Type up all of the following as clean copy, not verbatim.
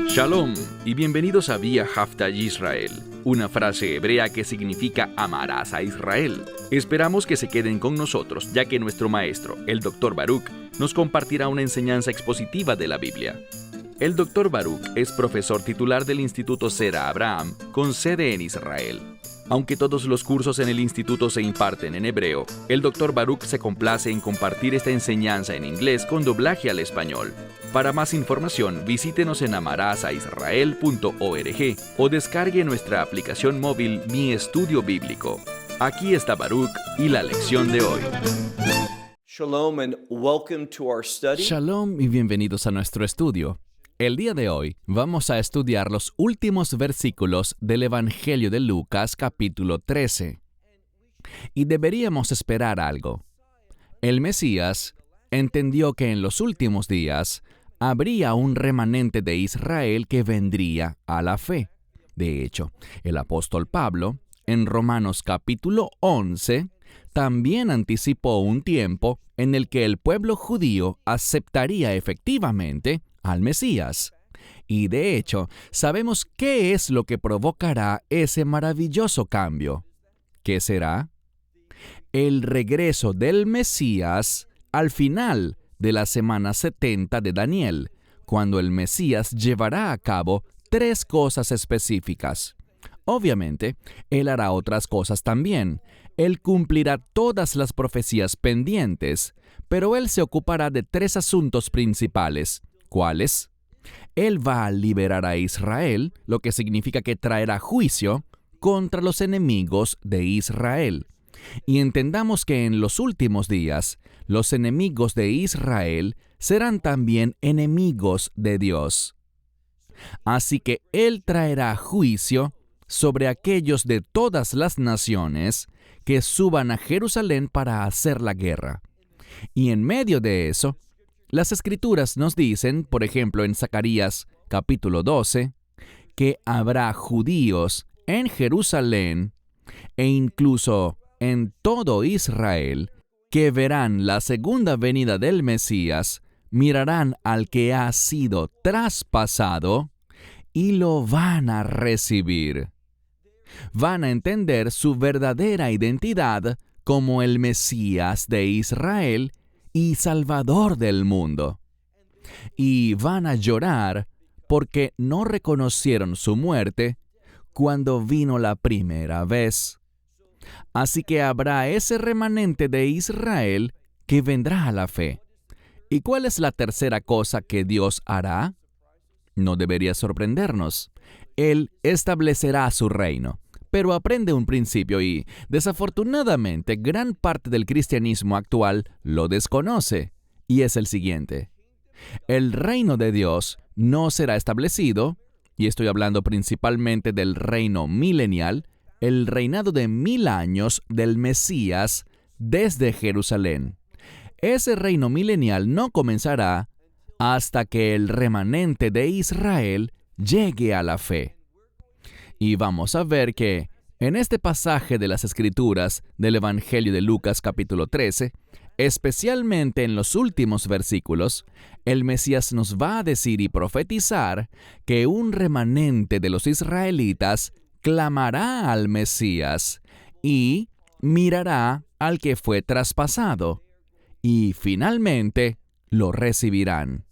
Shalom y bienvenidos a Vía Haftaj Israel, una frase hebrea que significa amarás a Israel. Esperamos que se queden con nosotros, ya que nuestro maestro, el Dr. Baruch, nos compartirá una enseñanza expositiva de la Biblia. El Dr. Baruch es profesor titular del Instituto Zera Abraham, con sede en Israel. Aunque todos los cursos en el instituto se imparten en hebreo, el Dr. Baruch se complace en compartir esta enseñanza en inglés con doblaje al español. Para más información, visítenos en amarasaisrael.org o descargue nuestra aplicación móvil Mi Estudio Bíblico. Aquí está Baruch y la lección de hoy. Shalom and welcome to our study. Shalom y bienvenidos a nuestro estudio. El día de hoy vamos a estudiar los últimos versículos del Evangelio de Lucas, capítulo 13. Y deberíamos esperar algo. El Mesías entendió que en los últimos días habría un remanente de Israel que vendría a la fe. De hecho, el apóstol Pablo, en Romanos capítulo 11, también anticipó un tiempo en el que el pueblo judío aceptaría efectivamente al Mesías. Y de hecho, sabemos qué es lo que provocará ese maravilloso cambio. ¿Qué será? El regreso del Mesías al final de la semana 70 de Daniel, cuando el Mesías llevará a cabo 3 cosas específicas. Obviamente, Él hará otras cosas también. Él cumplirá todas las profecías pendientes, pero Él se ocupará de 3 asuntos principales. ¿Cuáles? Él va a liberar a Israel, lo que significa que traerá juicio contra los enemigos de Israel. Y entendamos que en los últimos días, los enemigos de Israel serán también enemigos de Dios. Así que Él traerá juicio sobre aquellos de todas las naciones que suban a Jerusalén para hacer la guerra. Y en medio de eso, las Escrituras nos dicen, por ejemplo en Zacarías capítulo 12, que habrá judíos en Jerusalén e incluso en todo Israel que verán la segunda venida del Mesías, mirarán al que ha sido traspasado y lo van a recibir. Van a entender su verdadera identidad como el Mesías de Israel y Salvador del mundo. Y van a llorar porque no reconocieron su muerte cuando vino la primera vez. Así que habrá ese remanente de Israel que vendrá a la fe. ¿Y cuál es la tercera cosa que Dios hará? No debería sorprendernos. Él establecerá su reino. Pero aprende un principio y, desafortunadamente, gran parte del cristianismo actual lo desconoce, y es el siguiente. El reino de Dios no será establecido, y estoy hablando principalmente del reino milenial, el reinado de 1000 años del Mesías desde Jerusalén. Ese reino milenial no comenzará hasta que el remanente de Israel llegue a la fe. Y vamos a ver que en este pasaje de las Escrituras del Evangelio de Lucas capítulo 13, especialmente en los últimos versículos, el Mesías nos va a decir y profetizar que un remanente de los israelitas clamará al Mesías y mirará al que fue traspasado, y finalmente lo recibirán.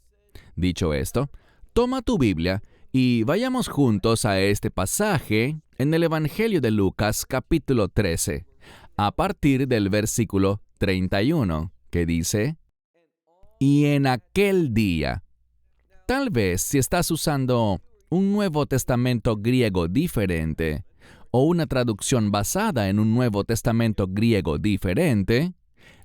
Dicho esto, toma tu Biblia y vayamos juntos a este pasaje en el Evangelio de Lucas capítulo 13, a partir del versículo 31, que dice: Y en aquel día. Tal vez si estás usando un Nuevo Testamento griego diferente o una traducción basada en un Nuevo Testamento griego diferente,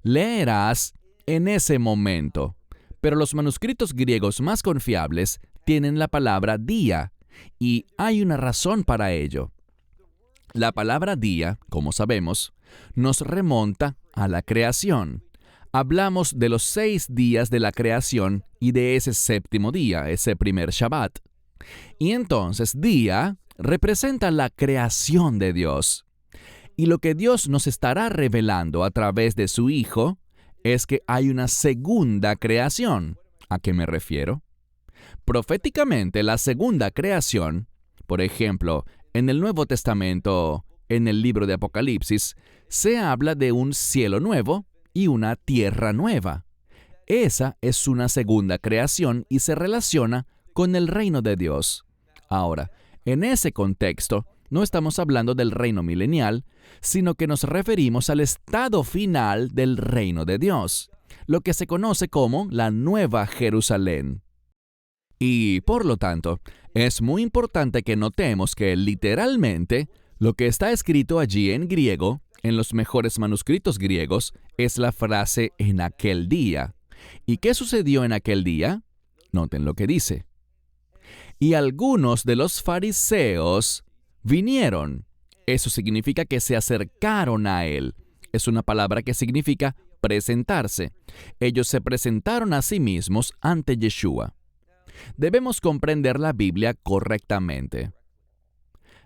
leerás en ese momento. Pero los manuscritos griegos más confiables tienen la palabra día, y hay una razón para ello. La palabra día, como sabemos, nos remonta a la creación. Hablamos de los 6 días de la creación y de ese séptimo día, ese primer Shabbat. Y entonces día representa la creación de Dios. Y lo que Dios nos estará revelando a través de su Hijo es que hay una segunda creación. ¿A qué me refiero? Proféticamente, la segunda creación, por ejemplo, en el Nuevo Testamento, en el libro de Apocalipsis, se habla de un cielo nuevo y una tierra nueva. Esa es una segunda creación y se relaciona con el reino de Dios. Ahora, en ese contexto, no estamos hablando del reino milenial, sino que nos referimos al estado final del reino de Dios, lo que se conoce como la Nueva Jerusalén. Y, por lo tanto, es muy importante que notemos que literalmente lo que está escrito allí en griego, en los mejores manuscritos griegos, es la frase "en aquel día". ¿Y qué sucedió en aquel día? Noten lo que dice. Y algunos de los fariseos vinieron. Eso significa que se acercaron a él. Es una palabra que significa presentarse. Ellos se presentaron a sí mismos ante Yeshua. Debemos comprender la Biblia correctamente.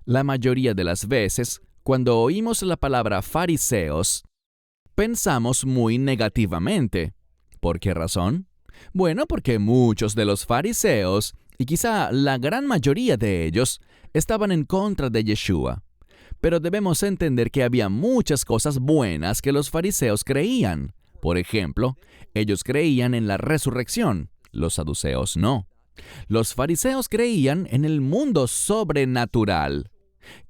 La mayoría de las veces, cuando oímos la palabra fariseos, pensamos muy negativamente. ¿Por qué razón? Bueno, porque muchos de los fariseos, y quizá la gran mayoría de ellos, estaban en contra de Yeshua. Pero debemos entender que había muchas cosas buenas que los fariseos creían. Por ejemplo, ellos creían en la resurrección, los saduceos no. Los fariseos creían en el mundo sobrenatural,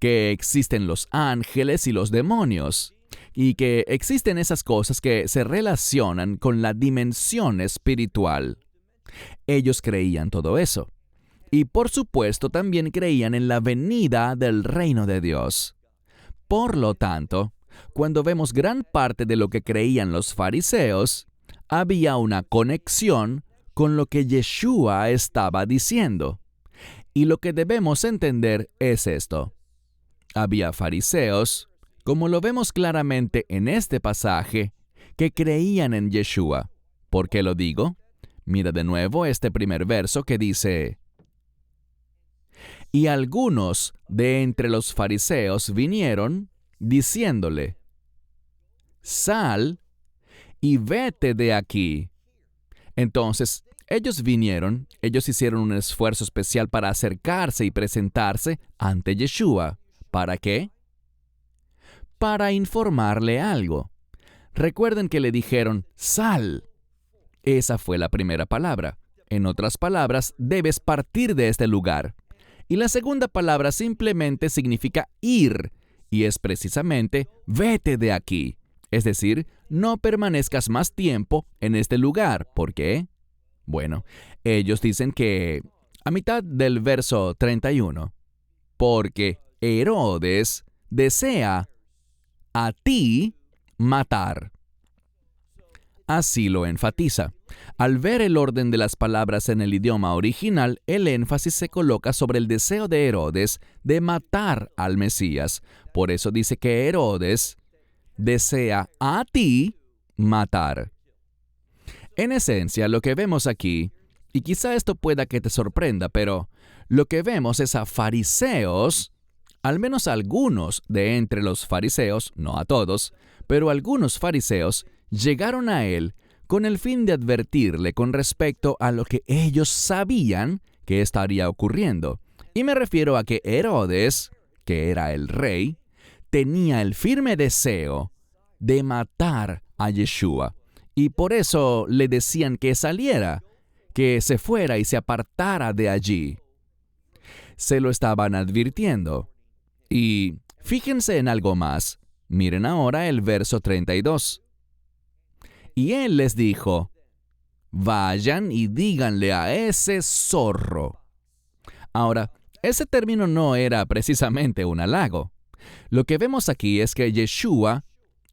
que existen los ángeles y los demonios, y que existen esas cosas que se relacionan con la dimensión espiritual. Ellos creían todo eso. Y por supuesto también creían en la venida del reino de Dios. Por lo tanto, cuando vemos gran parte de lo que creían los fariseos, había una conexión con lo que Yeshua estaba diciendo. Y lo que debemos entender es esto. Había fariseos, como lo vemos claramente en este pasaje, que creían en Yeshua. ¿Por qué lo digo? Mira de nuevo este primer verso que dice: y algunos de entre los fariseos vinieron, diciéndole: sal y vete de aquí. Entonces, ellos vinieron, ellos hicieron un esfuerzo especial para acercarse y presentarse ante Yeshua. ¿Para qué? Para informarle algo. Recuerden que le dijeron, sal. Esa fue la primera palabra. En otras palabras, debes partir de este lugar. Y la segunda palabra simplemente significa ir, y es precisamente vete de aquí. Es decir, no permanezcas más tiempo en este lugar. ¿Por qué? Bueno, ellos dicen que a mitad del verso 31, porque Herodes desea a ti matar. Así lo enfatiza. Al ver el orden de las palabras en el idioma original, el énfasis se coloca sobre el deseo de Herodes de matar al Mesías. Por eso dice que Herodes desea a ti matar. En esencia, lo que vemos aquí, y quizá esto pueda que te sorprenda, pero lo que vemos es a fariseos, al menos algunos de entre los fariseos, no a todos, pero algunos fariseos llegaron a él con el fin de advertirle con respecto a lo que ellos sabían que estaría ocurriendo. Y me refiero a que Herodes, que era el rey, tenía el firme deseo de matar a Yeshua. Y por eso le decían que saliera, que se fuera y se apartara de allí. Se lo estaban advirtiendo. Y fíjense en algo más. Miren ahora el verso 32. Y él les dijo, vayan y díganle a ese zorro. Ahora, ese término no era precisamente un halago. Lo que vemos aquí es que Yeshua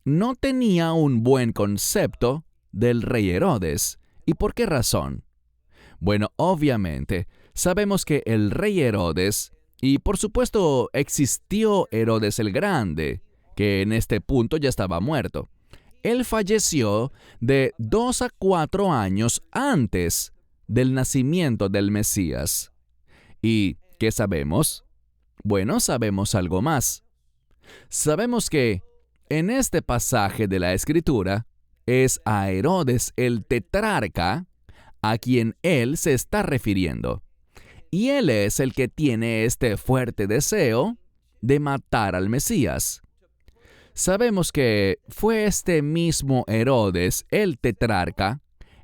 no tenía un buen concepto del rey Herodes. ¿Y por qué razón? Bueno, obviamente, sabemos que el rey Herodes, y por supuesto existió Herodes el Grande, que en este punto ya estaba muerto. Él falleció de 2 a 4 años antes del nacimiento del Mesías. ¿Y qué sabemos? Bueno, sabemos algo más. Sabemos que en este pasaje de la Escritura es a Herodes el tetrarca a quien él se está refiriendo. Y él es el que tiene este fuerte deseo de matar al Mesías. Sabemos que fue este mismo Herodes, el tetrarca,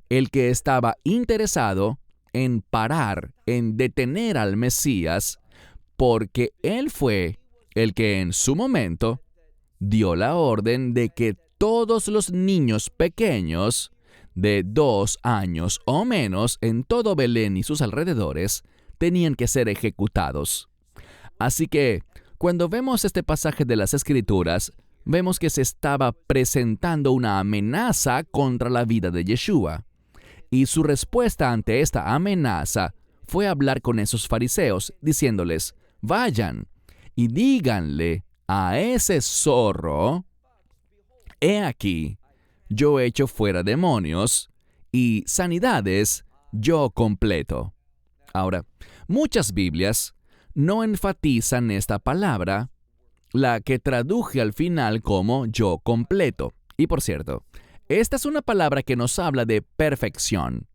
el que estaba interesado en parar, en detener al Mesías, porque él fue el que en su momento dio la orden de que todos los niños pequeños de 2 años o menos en todo Belén y sus alrededores tenían que ser ejecutados. Así que, cuando vemos este pasaje de las Escrituras, vemos que se estaba presentando una amenaza contra la vida de Yeshua. Y su respuesta ante esta amenaza fue hablar con esos fariseos, diciéndoles, vayan y díganle a ese zorro, he aquí, yo echo fuera demonios y sanidades yo completo. Ahora, muchas Biblias no enfatizan esta palabra, la que traduje al final como yo completo. Y por cierto, esta es una palabra que nos habla de perfección.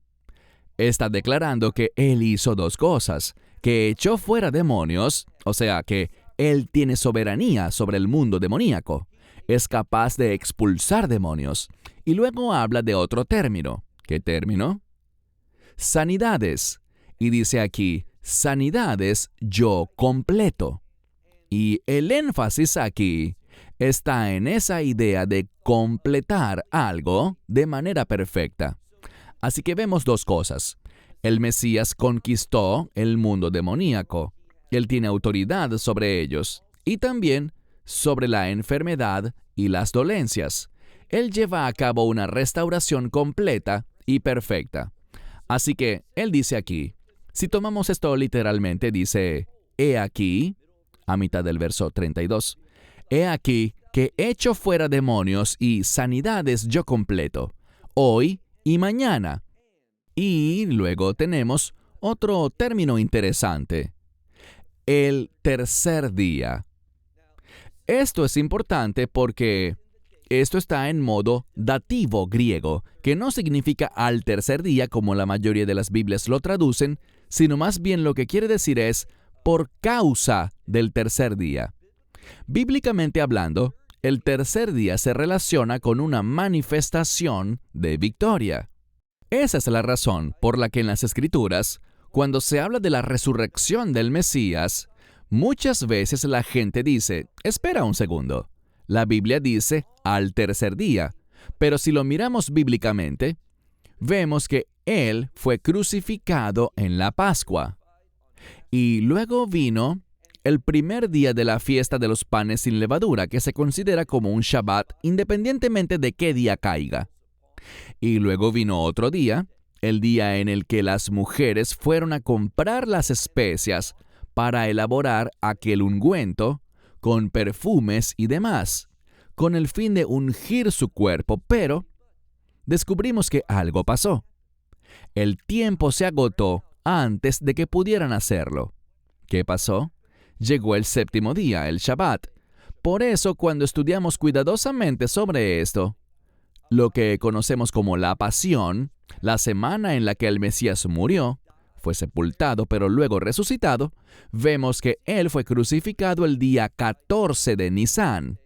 Está declarando que Él hizo 2 cosas, que echó fuera demonios, o sea que Él tiene soberanía sobre el mundo demoníaco, es capaz de expulsar demonios. Y luego habla de otro término. ¿Qué término? Sanidades. Y dice aquí, sanidades yo completo. Y el énfasis aquí está en esa idea de completar algo de manera perfecta. Así que vemos 2 cosas. El Mesías conquistó el mundo demoníaco. Él tiene autoridad sobre ellos y también sobre la enfermedad y las dolencias. Él lleva a cabo una restauración completa y perfecta. Así que Él dice aquí, si tomamos esto literalmente, dice, he aquí, a mitad del verso 32, he aquí que echo fuera demonios y sanidades yo completo, hoy y mañana. Y luego tenemos otro término interesante, el tercer día. Esto es importante porque esto está en modo dativo griego, que no significa al tercer día como la mayoría de las Biblias lo traducen, sino más bien lo que quiere decir es por causa del tercer día. Bíblicamente hablando, el tercer día se relaciona con una manifestación de victoria. Esa es la razón por la que en las Escrituras, cuando se habla de la resurrección del Mesías, muchas veces la gente dice, espera un segundo, la Biblia dice al tercer día, pero si lo miramos bíblicamente, vemos que Él fue crucificado en la Pascua. Y luego vino el primer día de la fiesta de los panes sin levadura, que se considera como un Shabbat independientemente de qué día caiga. Y luego vino otro día, el día en el que las mujeres fueron a comprar las especias para elaborar aquel ungüento con perfumes y demás, con el fin de ungir su cuerpo, pero descubrimos que algo pasó. El tiempo se agotó antes de que pudieran hacerlo. ¿Qué pasó? Llegó el séptimo día, el Shabbat. Por eso, cuando estudiamos cuidadosamente sobre esto, lo que conocemos como la pasión, la semana en la que el Mesías murió, fue sepultado pero luego resucitado, vemos que Él fue crucificado el día 14 de Nisán.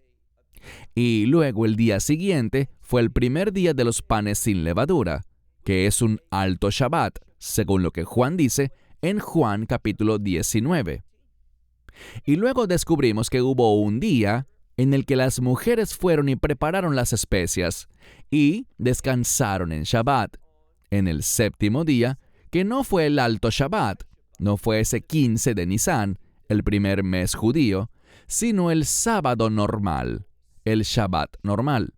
Y luego el día siguiente fue el primer día de los panes sin levadura, que es un alto Shabbat, según lo que Juan dice en Juan capítulo 19. Y luego descubrimos que hubo un día en el que las mujeres fueron y prepararon las especias y descansaron en Shabbat, en el séptimo día, que no fue el alto Shabbat, no fue ese 15 de Nisán, el primer mes judío, sino el sábado normal, el Shabbat normal.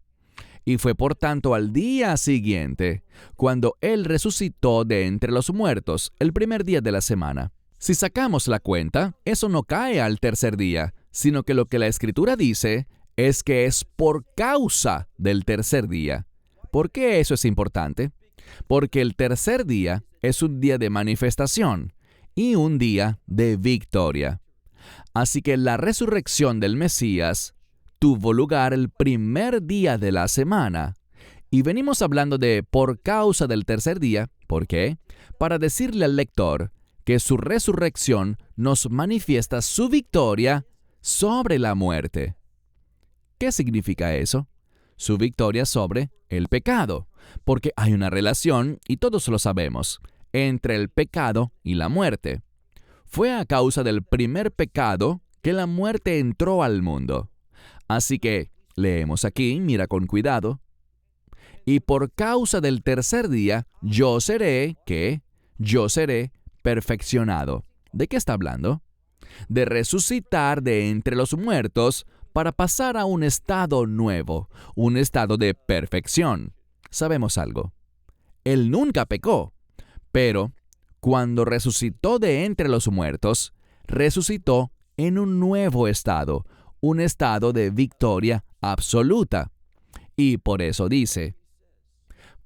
Y fue por tanto al día siguiente, cuando Él resucitó de entre los muertos, el primer día de la semana. Si sacamos la cuenta, eso no cae al tercer día, sino que lo que la Escritura dice es que es por causa del tercer día. ¿Por qué eso es importante? Porque el tercer día es un día de manifestación y un día de victoria. Así que la resurrección del Mesías tuvo lugar el primer día de la semana. Y venimos hablando de por causa del tercer día. ¿Por qué? Para decirle al lector que su resurrección nos manifiesta su victoria sobre la muerte. ¿Qué significa eso? Su victoria sobre el pecado, porque hay una relación, y todos lo sabemos, entre el pecado y la muerte. Fue a causa del primer pecado que la muerte entró al mundo. Así que, leemos aquí, mira con cuidado. Y por causa del tercer día, yo seré, ¿qué? Yo seré perfeccionado. ¿De qué está hablando? De resucitar de entre los muertos para pasar a un estado nuevo, un estado de perfección. Sabemos algo. Él nunca pecó, pero cuando resucitó de entre los muertos, resucitó en un nuevo estado, un estado de victoria absoluta. Y por eso dice,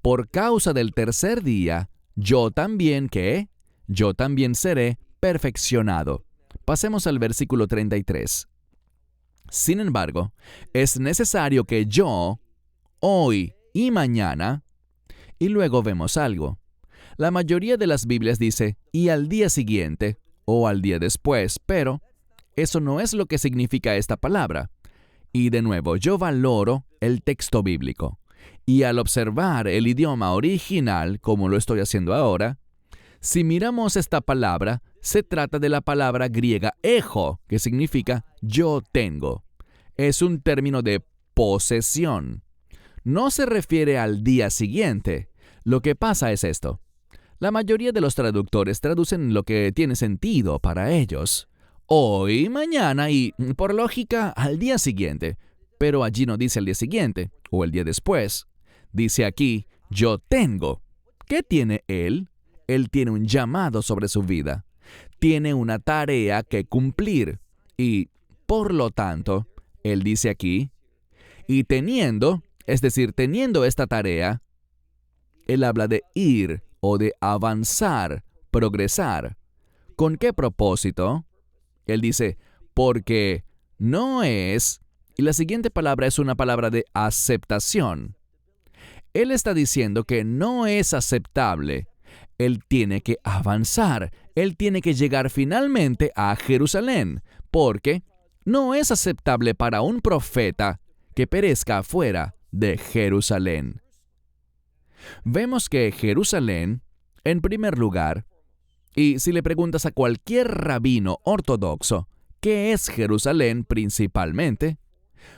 por causa del tercer día, yo también, ¿qué? Yo también seré perfeccionado. Pasemos al versículo 33. Sin embargo, es necesario que yo, hoy y mañana, y luego vemos algo. La mayoría de las Biblias dice, y al día siguiente, o al día después, pero eso no es lo que significa esta palabra. Y de nuevo, yo valoro el texto bíblico. Y al observar el idioma original, como lo estoy haciendo ahora, si miramos esta palabra, se trata de la palabra griega ejo, que significa yo tengo. Es un término de posesión. No se refiere al día siguiente. Lo que pasa es esto. La mayoría de los traductores traducen lo que tiene sentido para ellos. Hoy, mañana y, por lógica, al día siguiente. Pero allí no dice el día siguiente o el día después. Dice aquí, yo tengo. ¿Qué tiene él? Él tiene un llamado sobre su vida. Tiene una tarea que cumplir. Y, por lo tanto, él dice aquí, y teniendo, es decir, teniendo esta tarea, él habla de ir o de avanzar, progresar. ¿Con qué propósito? Él dice, porque no es, y la siguiente palabra es una palabra de aceptación. Él está diciendo que no es aceptable. Él tiene que avanzar. Él tiene que llegar finalmente a Jerusalén, porque no es aceptable para un profeta que perezca fuera de Jerusalén. Vemos que Jerusalén, en primer lugar, y si le preguntas a cualquier rabino ortodoxo, ¿qué es Jerusalén principalmente?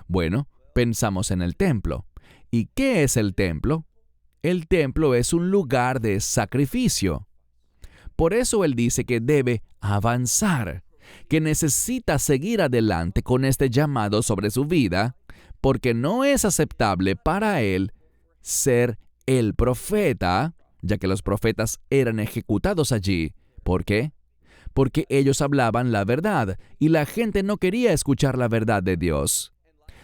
Bueno, pensamos en el templo. ¿Y qué es el templo? El templo es un lugar de sacrificio. Por eso él dice que debe avanzar, que necesita seguir adelante con este llamado sobre su vida, porque no es aceptable para él ser el profeta, ya que los profetas eran ejecutados allí. ¿Por qué? Porque ellos hablaban la verdad y la gente no quería escuchar la verdad de Dios.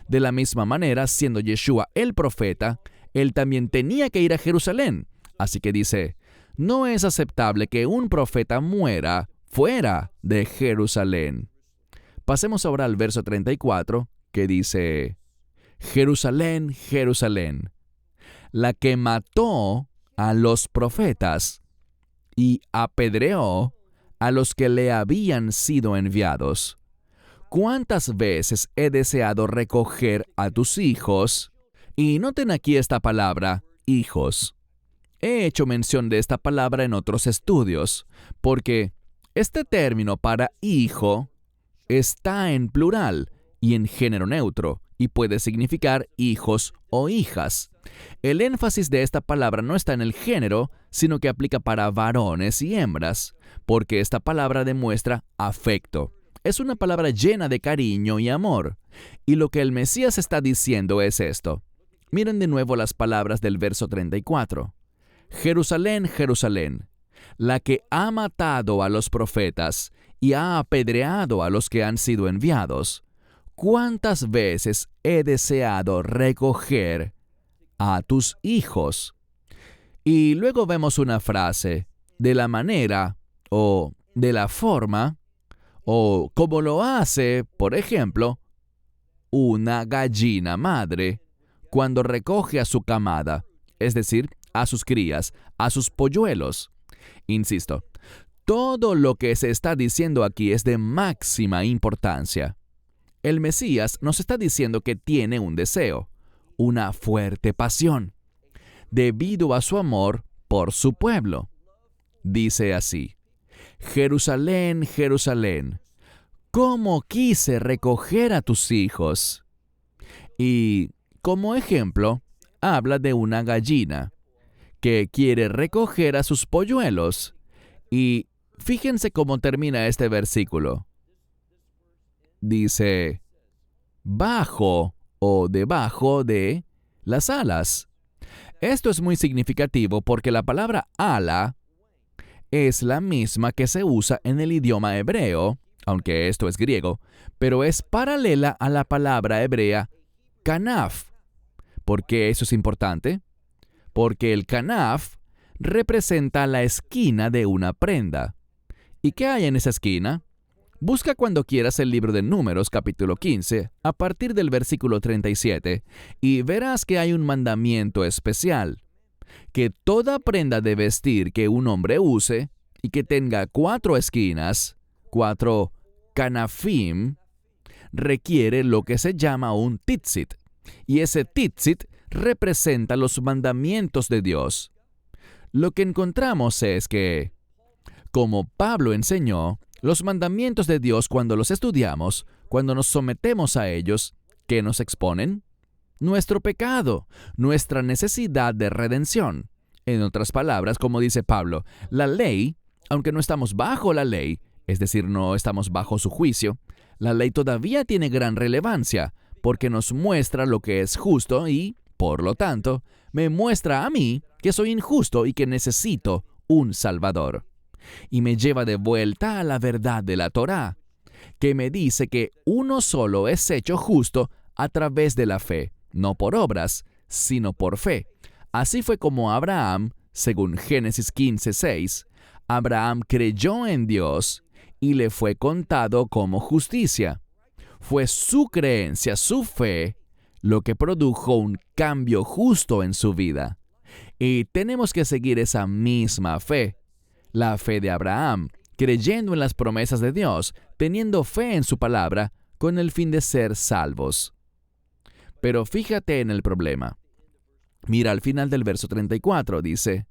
De la misma manera, siendo Yeshua el profeta, él también tenía que ir a Jerusalén. Así que dice, no es aceptable que un profeta muera fuera de Jerusalén. Pasemos ahora al verso 34, que dice, Jerusalén, Jerusalén, la que mató a los profetas y apedreó a los que le habían sido enviados. ¿Cuántas veces he deseado recoger a tus hijos? Y noten aquí esta palabra, hijos. He hecho mención de esta palabra en otros estudios, porque este término para hijo está en plural y en género neutro, y puede significar hijos o hijas. El énfasis de esta palabra no está en el género, sino que aplica para varones y hembras, porque esta palabra demuestra afecto. Es una palabra llena de cariño y amor. Y lo que el Mesías está diciendo es esto. Miren de nuevo las palabras del verso 34. Jerusalén, Jerusalén, la que ha matado a los profetas y ha apedreado a los que han sido enviados. ¿Cuántas veces he deseado recoger a tus hijos? Y luego vemos una frase, de la manera, o de la forma, o como lo hace, por ejemplo, una gallina madre cuando recoge a su camada, es decir, a sus crías, a sus polluelos. Insisto, Todo lo que se está diciendo aquí es de máxima importancia. El Mesías nos está diciendo que tiene un deseo, una fuerte pasión, debido a su amor por su pueblo. Dice así: Jerusalén, Jerusalén, ¿cómo quise recoger a tus hijos? Y, como ejemplo, habla de una gallina que quiere recoger a sus polluelos. Y fíjense cómo termina este versículo. Dice, bajo o debajo de las alas. Esto es muy significativo porque la palabra ala es la misma que se usa en el idioma hebreo, aunque esto es griego, pero es paralela a la palabra hebrea kanaf. ¿Por qué eso es importante? Porque el kanaf representa la esquina de una prenda. ¿Y qué hay en esa esquina? Busca cuando quieras el libro de Números, capítulo 15, a partir del versículo 37, y verás que hay un mandamiento especial, que toda prenda de vestir que un hombre use y que tenga 4 esquinas, 4 kanafim, requiere lo que se llama un tzitzit, y ese tzitzit representa los mandamientos de Dios. Lo que encontramos es que, como Pablo enseñó, los mandamientos de Dios, cuando los estudiamos, cuando nos sometemos a ellos, ¿qué nos exponen? Nuestro pecado, nuestra necesidad de redención. En otras palabras, como dice Pablo, la ley, aunque no estamos bajo la ley, es decir, no estamos bajo su juicio, la ley todavía tiene gran relevancia, porque nos muestra lo que es justo y, por lo tanto, me muestra a mí que soy injusto y que necesito un Salvador. Y me lleva de vuelta a la verdad de la Torá, que me dice que uno solo es hecho justo a través de la fe, no por obras, sino por fe. Así fue como Abraham, según Génesis 15:6, Abraham creyó en Dios y le fue contado como justicia. Fue su creencia, su fe, lo que produjo un cambio justo en su vida. Y tenemos que seguir esa misma fe, la fe de Abraham, creyendo en las promesas de Dios, teniendo fe en su palabra, con el fin de ser salvos. Pero fíjate en el problema. Mira al final del verso 34, dice,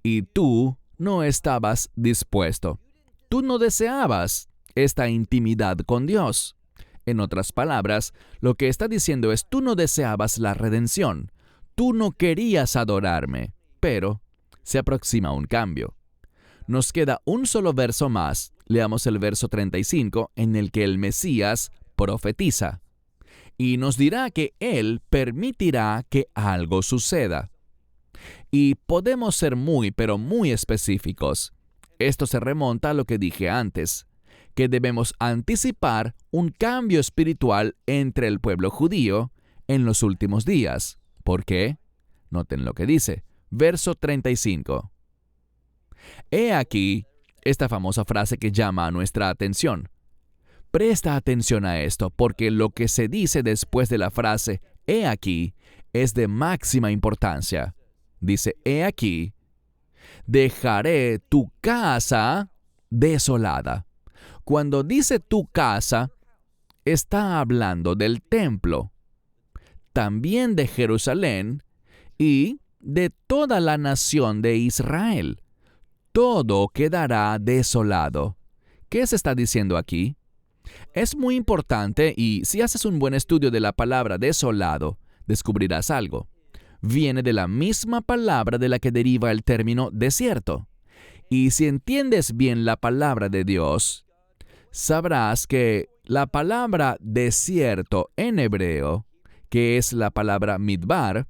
y tú no estabas dispuesto. Tú no deseabas esta intimidad con Dios. En otras palabras, lo que está diciendo es, tú no deseabas la redención. Tú no querías adorarme. Pero se aproxima un cambio. Nos queda un solo verso más. Leamos el verso 35, en el que el Mesías profetiza. Y nos dirá que Él permitirá que algo suceda. Y podemos ser pero muy específicos. Esto se remonta a lo que dije antes, que debemos anticipar un cambio espiritual entre el pueblo judío en los últimos días. ¿Por qué? Noten lo que dice. Verso 35. He aquí esta famosa frase que llama a nuestra atención. Presta atención a esto, porque lo que se dice después de la frase he aquí es de máxima importancia. Dice, he aquí, dejaré tu casa desolada. Cuando dice tu casa, está hablando del templo, también de Jerusalén y de toda la nación de Israel. Todo quedará desolado. ¿Qué se está diciendo aquí? Es muy importante y si haces un buen estudio de la palabra desolado, descubrirás algo. Viene de la misma palabra de la que deriva el término desierto. Y si entiendes bien la palabra de Dios, sabrás que la palabra desierto en hebreo, que es la palabra midbar,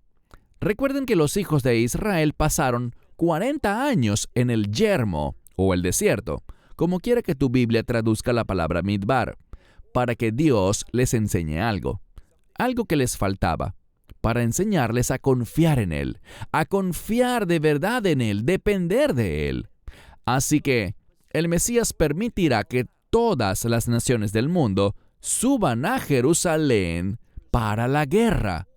recuerden que los hijos de Israel pasaron 40 años en el yermo o el desierto, como quiera que tu Biblia traduzca la palabra midbar, para que Dios les enseñe algo que les faltaba, para enseñarles a confiar en Él, a confiar de verdad en Él, depender de Él. Así que el Mesías permitirá que todas las naciones del mundo suban a Jerusalén para la guerra.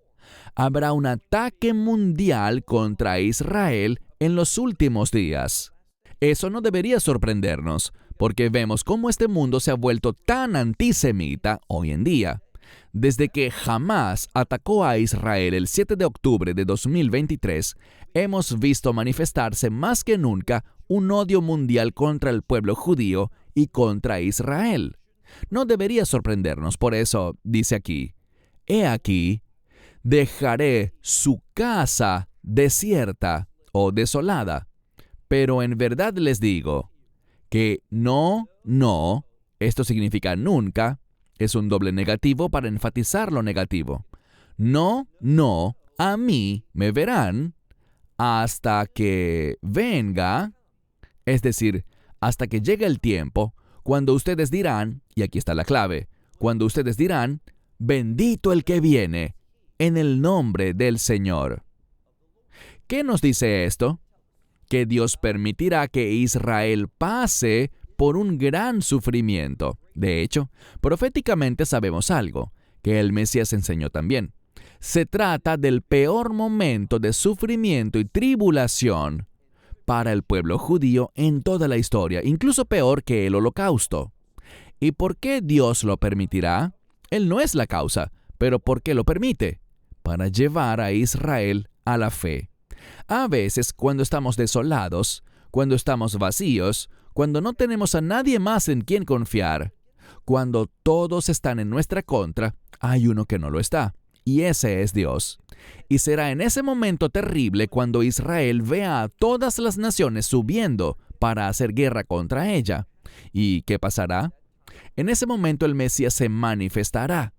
Habrá un ataque mundial contra Israel en los últimos días. Eso no debería sorprendernos, porque vemos cómo este mundo se ha vuelto tan antisemita hoy en día. Desde que Hamás atacó a Israel el 7 de octubre de 2023, hemos visto manifestarse más que nunca un odio mundial contra el pueblo judío y contra Israel. No debería sorprendernos, por eso dice aquí, «He aquí, dejaré su casa desierta o desolada, pero en verdad les digo que no, esto significa nunca, es un doble negativo para enfatizar lo negativo. No, a mí me verán hasta que venga, es decir, hasta que llegue el tiempo, cuando ustedes dirán, y aquí está la clave, cuando ustedes dirán, bendito el que viene, en el nombre del Señor». ¿Qué nos dice esto? Que Dios permitirá que Israel pase por un gran sufrimiento. De hecho, proféticamente sabemos algo, que el Mesías enseñó también. Se trata del peor momento de sufrimiento y tribulación para el pueblo judío en toda la historia, incluso peor que el Holocausto. ¿Y por qué Dios lo permitirá? Él no es la causa, pero ¿por qué lo permite? Para llevar a Israel a la fe. A veces, cuando estamos desolados, cuando estamos vacíos, cuando no tenemos a nadie más en quien confiar, cuando todos están en nuestra contra, hay uno que no lo está, y ese es Dios. Y será en ese momento terrible cuando Israel vea a todas las naciones subiendo para hacer guerra contra ella. ¿Y qué pasará? En ese momento el Mesías se manifestará.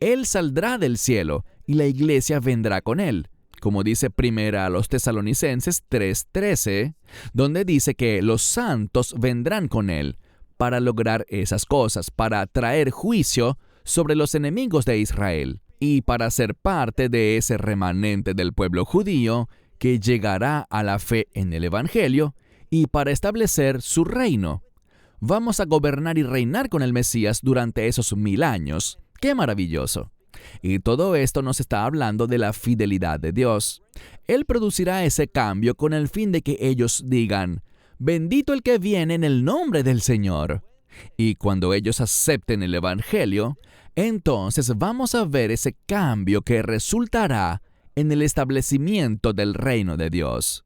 Él saldrá del cielo y la iglesia vendrá con él. Como dice primera a los Tesalonicenses 3:13, donde dice que los santos vendrán con él para lograr esas cosas, para traer juicio sobre los enemigos de Israel y para ser parte de ese remanente del pueblo judío que llegará a la fe en el Evangelio y para establecer su reino. Vamos a gobernar y reinar con el Mesías durante esos 1000 años. ¡Qué maravilloso! Y todo esto nos está hablando de la fidelidad de Dios. Él producirá ese cambio con el fin de que ellos digan, bendito el que viene en el nombre del Señor. Y cuando ellos acepten el Evangelio, entonces vamos a ver ese cambio que resultará en el establecimiento del reino de Dios.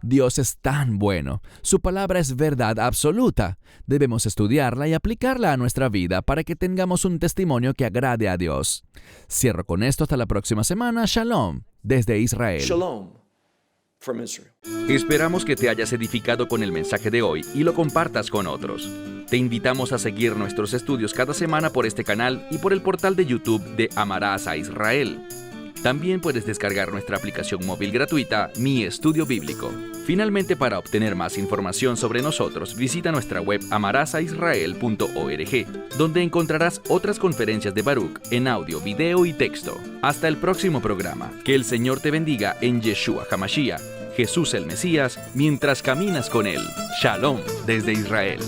Dios es tan bueno. Su palabra es verdad absoluta. Debemos estudiarla y aplicarla a nuestra vida para que tengamos un testimonio que agrade a Dios. Cierro con esto hasta la próxima semana. Shalom, desde Israel. Shalom from Israel. Esperamos que te hayas edificado con el mensaje de hoy y lo compartas con otros. Te invitamos a seguir nuestros estudios cada semana por este canal y por el portal de YouTube de Amarás a Israel. También puedes descargar nuestra aplicación móvil gratuita, Mi Estudio Bíblico. Finalmente, para obtener más información sobre nosotros, visita nuestra web amarasaisrael.org, donde encontrarás otras conferencias de Baruch en audio, video y texto. Hasta el próximo programa. Que el Señor te bendiga en Yeshua HaMashiach, Jesús el Mesías, mientras caminas con Él. Shalom desde Israel.